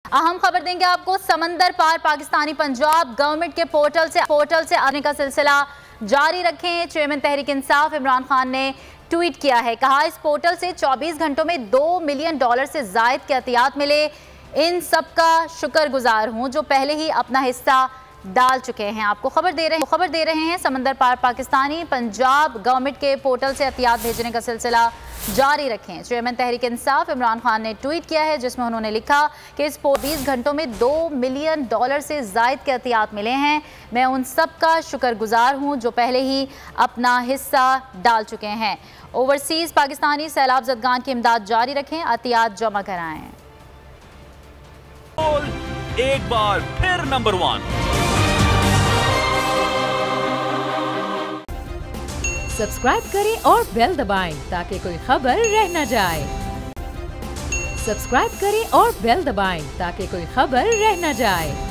अहम खबर देंगे आपको। समंदर पार पाकिस्तानी पंजाब गवर्नमेंट के पोर्टल से आने का सिलसिला जारी रखें। चेयरमैन तहरीक इंसाफ इमरान खान ने ट्वीट किया है, कहा इस पोर्टल से 24 घंटों में $2 मिलियन से जायद के एहतियात मिले। इन सब का शुक्रगुजार हूं जो पहले ही अपना हिस्सा डाल चुके हैं। आपको खबर दे रहे हैं समंदर पार पाकिस्तानी पंजाब गवर्नमेंट के पोर्टल से एहतियात भेजने का सिलसिला जारी रखें। चेयरमैन तहरीक इंसाफ इमरान खान ने ट्वीट किया है जिसमें उन्होंने लिखा कि इस 20 घंटों में $2 मिलियन से जायद के एहतियात मिले हैं। मैं उन सब का शुक्रगुजार हूं जो पहले ही अपना हिस्सा डाल चुके हैं। ओवरसीज पाकिस्तानी सैलाब ज़दगान की इमदाद जारी रखें, एहतियात जमा कराएं। एक बार फिर नंबर 1 सब्सक्राइब करें और बेल दबाएं ताकि कोई खबर रह न जाए। सब्सक्राइब करें और बेल दबाएं ताकि कोई खबर रह न जाए।